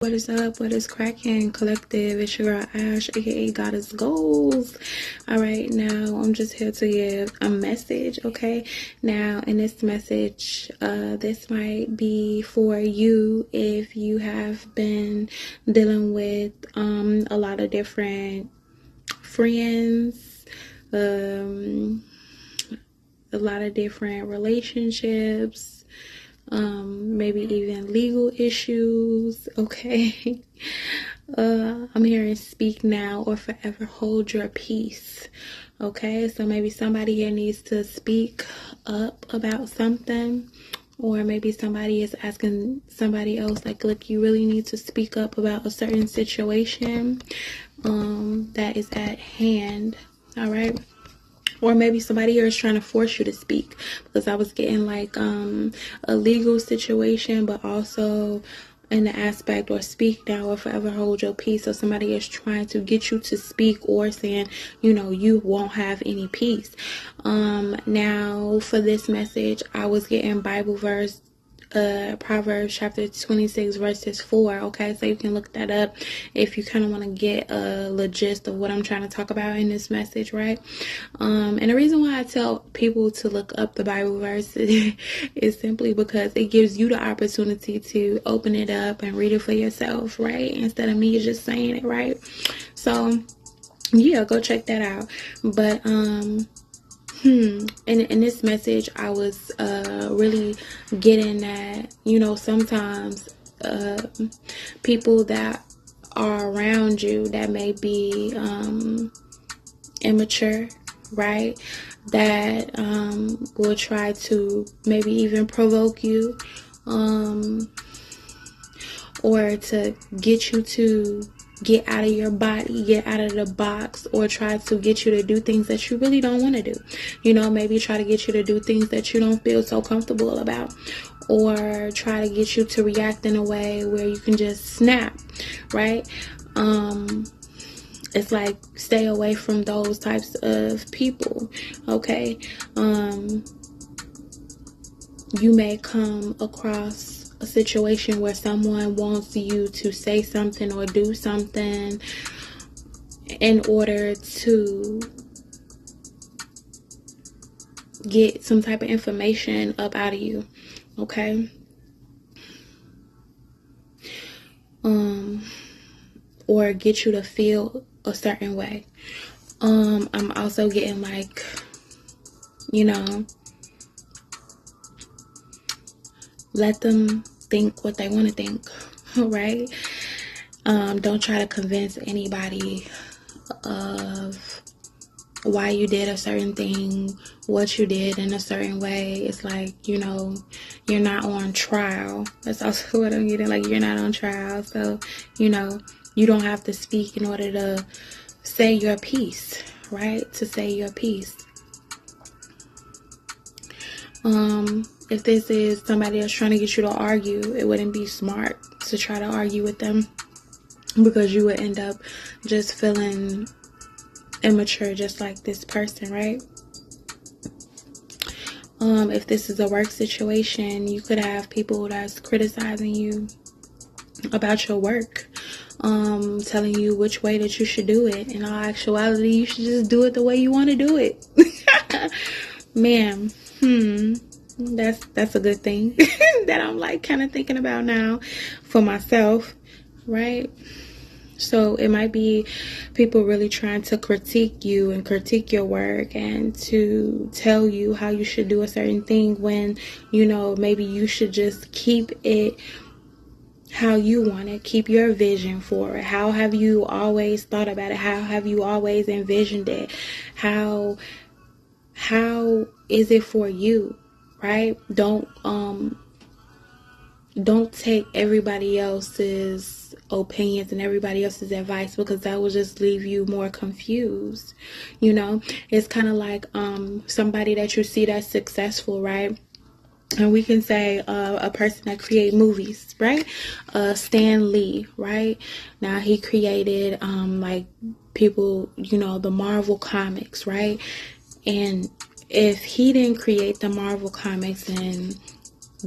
What is up? What is cracking, collective? It's your girl Ash, aka Goddess Goals. Alright, now I'm just here to give a message, okay? Now, in this message, this might be for you if you have been dealing with a lot of different friends, a lot of different relationships, maybe even legal issues, okay? I'm here to speak now or forever hold your peace, okay? So maybe somebody here needs to speak up about something, or maybe somebody is asking somebody else, like, look, you really need to speak up about a certain situation that is at hand, all right? Or maybe somebody here is trying to force you to speak, because I was getting like a legal situation, but also in the aspect or speak now or forever hold your peace. So somebody is trying to get you to speak or saying, you know, you won't have any peace. Now for this message, I was getting Bible verse, Proverbs chapter 26 verses 4, okay? So you can look that up if you kind of want to get a gist of what I'm trying to talk about in this message, right? And the reason why I tell people to look up the Bible verse is simply because it gives you the opportunity to open it up and read it for yourself, right? Instead of me just saying it, right? So yeah, go check that out. But in this message, I was really getting that, you know, sometimes people that are around you that may be immature, right, that will try to maybe even provoke you, or to get you to get out of your body, get out of the box, or try to get you to do things that you really don't want to do. You know, maybe try to get you to do things that you don't feel so comfortable about, or try to get you to react in a way where you can just snap, right? It's like, stay away from those types of people, okay? You may come across a situation where someone wants you to say something or do something in order to get some type of information up out of you, okay? Or get you to feel a certain way. I'm also getting like, you know, let them think what they want to think, right? Don't try to convince anybody of why you did a certain thing, what you did in a certain way. It's like, you know, you're not on trial. That's also what I'm getting, like, you're not on trial. So, you know, you don't have to speak in order to say your piece, right? To say your piece. If this is somebody that's trying to get you to argue, it wouldn't be smart to try to argue with them, because you would end up just feeling immature, just like this person, right? If this is a work situation, you could have people that's criticizing you about your work, telling you which way that you should do it. In all actuality, you should just do it the way you want to do it. Man, that's a good thing that I'm like kind of thinking about now for myself, right? So it might be people really trying to critique you and critique your work and to tell you how you should do a certain thing, when, you know, maybe you should just keep it how you want it. Keep your vision for it. How have you always thought about it? How have you always envisioned it? How is it for you, right? Don't take everybody else's opinions and everybody else's advice, because that will just leave you more confused. You know, it's kind of like somebody that you see that's successful, right? And we can say a person that create movies, right? Stan Lee, right? Now he created like people, you know, the Marvel comics, right? And if he didn't create the Marvel comics and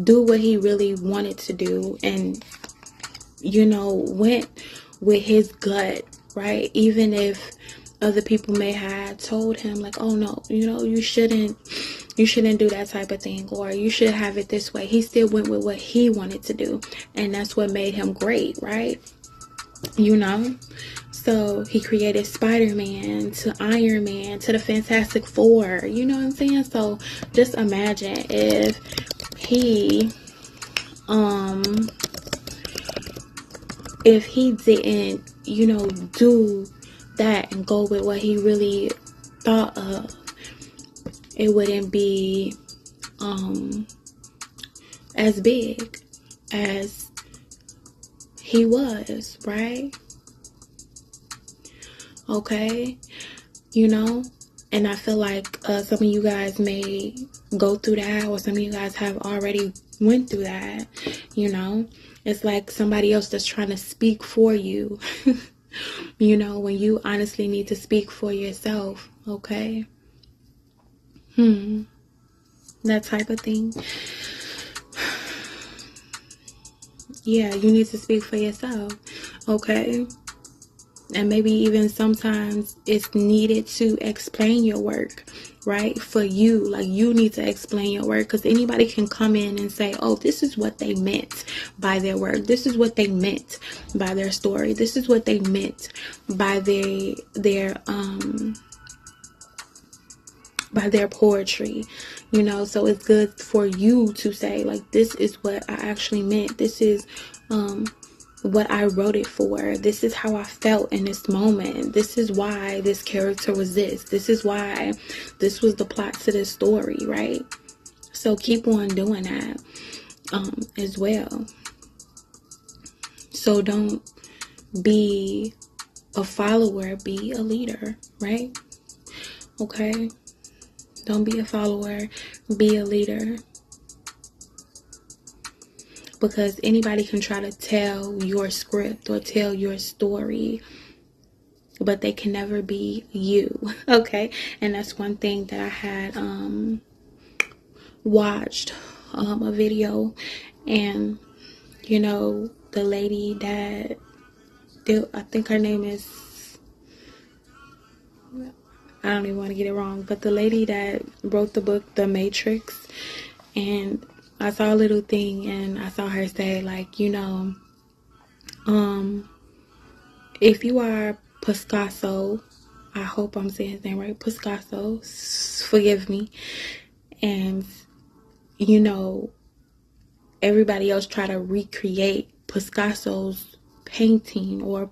do what he really wanted to do and you know, went with his gut, right? Even if other people may have told him like, oh no, you know, you shouldn't do that type of thing, or you should have it this way. He still went with what he wanted to do, and that's what made him great, right? You know, so he created Spider-Man to Iron Man to the Fantastic Four, you know what I'm saying? So just imagine if he didn't, you know, do that and go with what he really thought of, it wouldn't be as big as he was, right? Okay, you know, and I feel like some of you guys may go through that, or some of you guys have already went through that. You know, it's like somebody else that's trying to speak for you. You know, when you honestly need to speak for yourself. Okay, that type of thing. Yeah, you need to speak for yourself. Okay, and maybe even sometimes it's needed to explain your work, right? For you, like, you need to explain your work, because anybody can come in and say, oh, this is what they meant by their work, this is what they meant by their story, this is what they meant by their poetry, you know. So it's good for you to say, like, this is what I actually meant, this is what I wrote it for, this is how I felt in this moment, this is why this character was this is why this was the plot to this story, right? So keep on doing that as well. So don't be a follower, be a leader, right? Okay, don't be a follower, be a leader. Because anybody can try to tell your script or tell your story, but they can never be you. Okay, and that's one thing that I had watched a video, and you know, the lady that I think her name is, I don't even want to get it wrong, but the lady that wrote the book The Matrix, and I saw a little thing and I saw her say, like, you know, if you are Picasso, I hope I'm saying his name right, Picasso, forgive me, and you know, everybody else try to recreate Picasso's painting or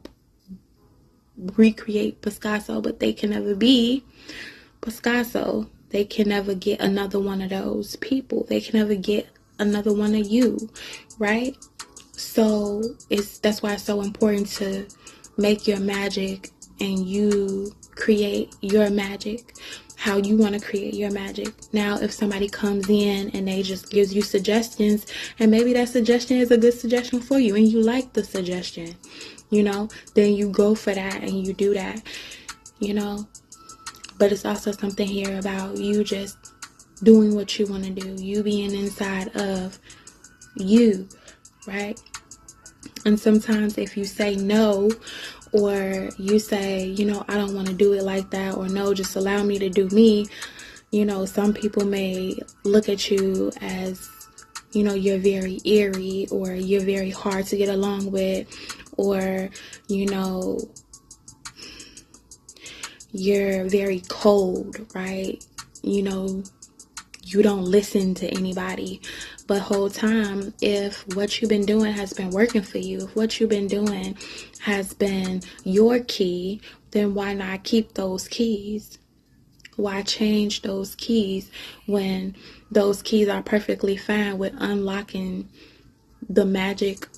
recreate Picasso, but they can never be Picasso. They can never get another one of those people. They can never get another one of you, right? So that's why it's so important to make your magic, and you create your magic how you want to create your magic. Now, if somebody comes in and they just gives you suggestions, and maybe that suggestion is a good suggestion for you and you like the suggestion, you know, then you go for that and you do that, you know. But it's also something here about you just doing what you want to do, you being inside of you, right? And sometimes if you say no, or you say, you know, I don't want to do it like that, or no, just allow me to do me, you know, some people may look at you as, you know, you're very eerie, or you're very hard to get along with, or, you know, you're very cold, right? You know, you don't listen to anybody. But whole time, if what you've been doing has been working for you, if what you've been doing has been your key, then why not keep those keys? Why change those keys when those keys are perfectly fine with unlocking the magic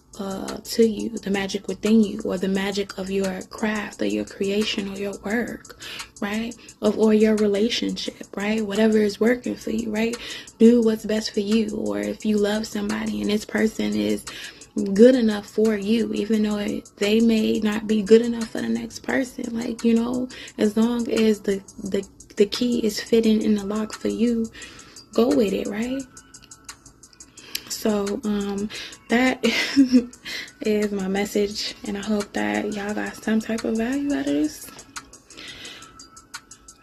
to you, the magic within you, or the magic of your craft, or your creation, or your work, right? Or your relationship, right? Whatever is working for you, right? Do what's best for you. Or if you love somebody and this person is good enough for you, even though they may not be good enough for the next person, like, you know, as long as the key is fitting in the lock for you, go with it, right? So that is my message, and I hope that y'all got some type of value out of this.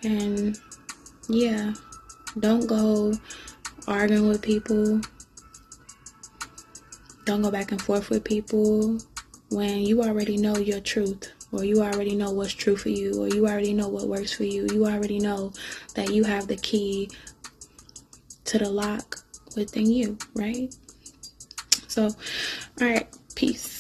And yeah, don't go arguing with people. Don't go back and forth with people when you already know your truth, or you already know what's true for you, or you already know what works for you. You already know that you have the key to the lock within you, right? So, all right, peace.